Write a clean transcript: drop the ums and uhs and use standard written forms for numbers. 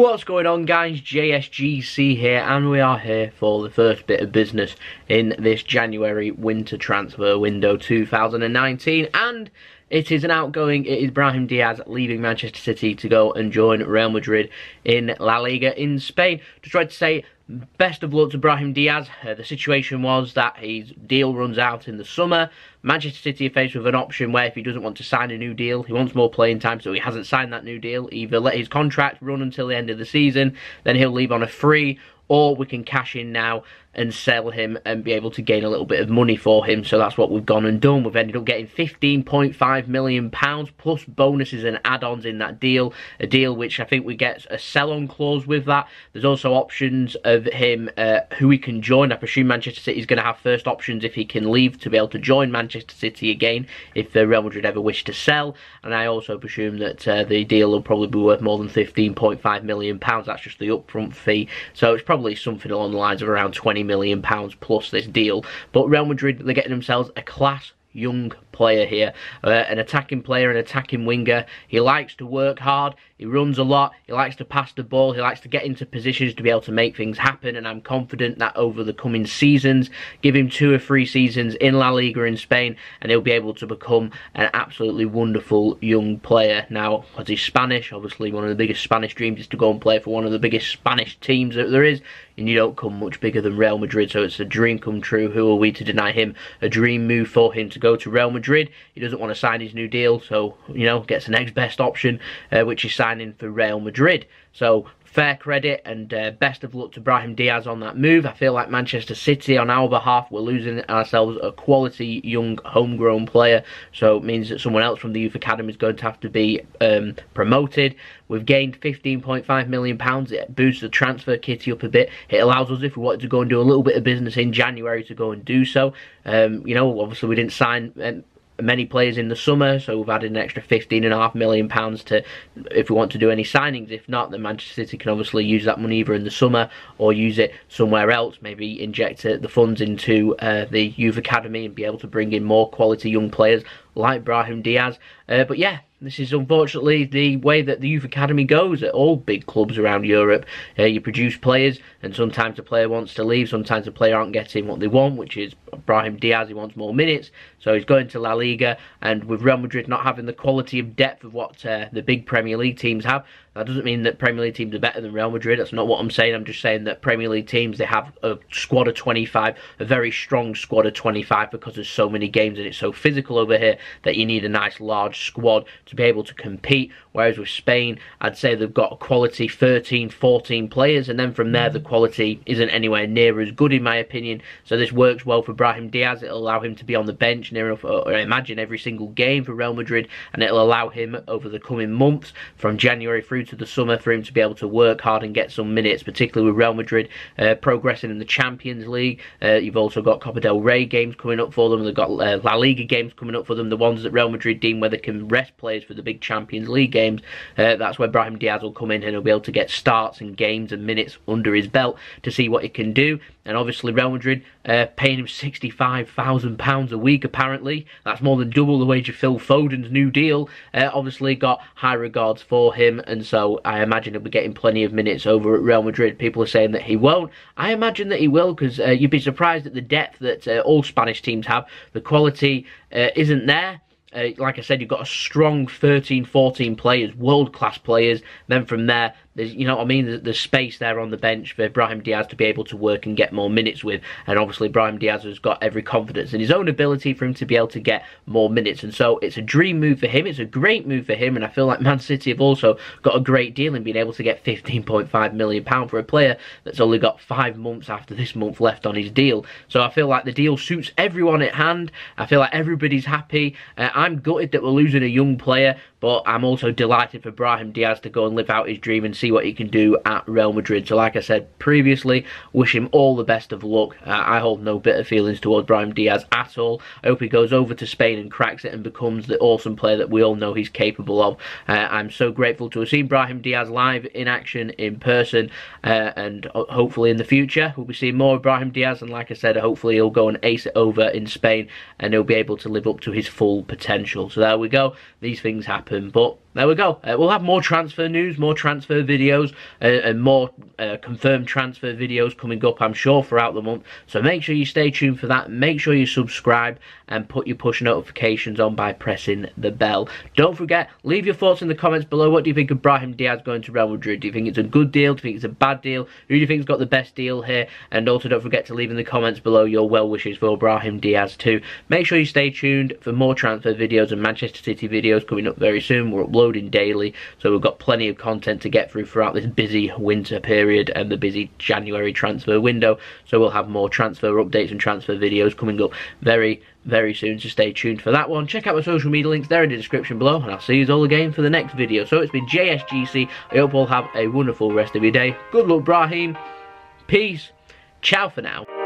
What's going on, guys? JSGC here, and we are here for the first bit of business in this January winter transfer window 2019, and it is Brahim Diaz leaving Manchester City to go and join Real Madrid in La Liga in Spain. Just tried to say best of luck to Brahim Diaz. The situation was that his deal runs out in the summer. Manchester City are faced with an option where if he doesn't want to sign a new deal, he wants more playing time, so he hasn't signed that new deal. Either let his contract run until the end of the season, then he'll leave on a free, or we can cash in now and sell him and be able to gain a little bit of money for him. So that's what we've gone and done. We've ended up getting £15.5 million plus bonuses and add-ons in that deal. A deal which I think we get a sell-on clause with that. There's also options of him, who he can join. I presume Manchester City is going to have first options if he can leave to be able to join Manchester City again if Real Madrid ever wish to sell. And I also presume that the deal will probably be worth more than £15.5 million. That's just the upfront fee. So it's probably something along the lines of around £20 million plus this deal. But Real Madrid, they're getting themselves a class young player here, an attacking player, an attacking winger. He likes to work hard, he runs a lot, he likes to pass the ball, he likes to get into positions to be able to make things happen, and I'm confident that over the coming seasons, give him 2 or 3 seasons in La Liga in Spain, and he'll be able to become an absolutely wonderful young player. Now, as he's Spanish, obviously one of the biggest Spanish dreams is to go and play for one of the biggest Spanish teams that there is, and you don't come much bigger than Real Madrid, so it's a dream come true. Who are we to deny him a dream move for him to go to Real Madrid? He doesn't want to sign his new deal, so, you know, gets the next best option, which is signing for Real Madrid. So, fair credit and best of luck to Brahim Diaz on that move. I feel like Manchester City, on our behalf, we're losing ourselves a quality young homegrown player, so it means that someone else from the youth academy is going to have to be promoted. We've gained £15.5 million. It boosts the transfer kitty up a bit. It allows us, if we wanted to go and do a little bit of business in January, to go and do so. You know, obviously we didn't sign many players in the summer, so we've added an extra £15.5 million to, if we want to do any signings. If not, then Manchester City can obviously use that money either in the summer or use it somewhere else, maybe inject the funds into the youth academy and be able to bring in more quality young players like Brahim Diaz. But yeah, this is unfortunately the way that the youth academy goes at all big clubs around Europe. You produce players, and sometimes the player wants to leave, sometimes the player aren't getting what they want, which is Brahim Diaz. He wants more minutes, so he's going to La Liga, and with Real Madrid not having the quality of depth of what the big Premier League teams have, that doesn't mean that Premier League teams are better than Real Madrid. That's not what I'm saying. I'm just saying that Premier League teams, they have a squad of 25, a very strong squad of 25, because there's so many games and it's so physical over here that you need a nice large squad to be able to compete. Whereas with Spain, I'd say they've got a quality 13, 14 players, and then from there the quality isn't anywhere near as good in my opinion. So this works well for Brahim Diaz. It'll allow him to be on the bench near enough, or I imagine, every single game for Real Madrid, and it'll allow him over the coming months from January through to the summer for him to be able to work hard and get some minutes, particularly with Real Madrid progressing in the Champions League. You've also got Copa del Rey games coming up for them. They've got La Liga games coming up for them, the ones that Real Madrid deem where they can rest players for the big Champions League games. That's where Brahim Diaz will come in, and he'll be able to get starts and games and minutes under his belt to see what he can do. And obviously Real Madrid paying him £65,000 a week apparently. That's more than double the wage of Phil Foden's new deal. Obviously got high regards for him, and so I imagine he'll be getting plenty of minutes over at Real Madrid. People are saying that he won't. I imagine that he will, because you'd be surprised at the depth that all Spanish teams have. The quality isn't there. Like I said, you've got a strong 13, 14 players, world-class players. Then from there, there's, you know what I mean, there's space there on the bench for Brahim Diaz to be able to work and get more minutes with. And obviously Brahim Diaz has got every confidence in his own ability for him to be able to get more minutes. And so it's a dream move for him. It's a great move for him. And I feel like Man City have also got a great deal in being able to get £15.5 million for a player that's only got 5 months after this month left on his deal. So I feel like the deal suits everyone at hand. I feel like everybody's happy. I'm gutted that we're losing a young player, but I'm also delighted for Brahim Diaz to go and live out his dream and see what he can do at Real Madrid. So like I said previously, wish him all the best of luck. I hold no bitter feelings towards Brahim Diaz at all. I hope he goes over to Spain and cracks it and becomes the awesome player that we all know he's capable of. I'm so grateful to have seen Brahim Diaz live in action, in person, and hopefully in the future we'll be seeing more of Brahim Diaz. And like I said, hopefully he'll go and ace it over in Spain and he'll be able to live up to his full potential. So there we go. These things happen. happen. But there we go. We'll have more transfer news, more transfer videos, and more confirmed transfer videos coming up, I'm sure, throughout the month. So make sure you stay tuned for that. Make sure you subscribe and put your push notifications on by pressing the bell. Don't forget, leave your thoughts in the comments below. What do you think of Brahim Diaz going to Real Madrid? Do you think it's a good deal? Do you think it's a bad deal? Who do you think's got the best deal here? And also don't forget to leave in the comments below your well wishes for Brahim Diaz too. Make sure you stay tuned for more transfer videos and Manchester City videos coming up very soon. We're uploading daily, so we've got plenty of content to get through throughout this busy winter period and the busy January transfer window. So we'll have more transfer updates and transfer videos coming up very soon, so stay tuned for that one. Check out my social media links, they're in the description below, and I'll see you all again for the next video. So it's been JSGC. I hope you all have a wonderful rest of your day. Good luck, Brahim. Peace. Ciao for now.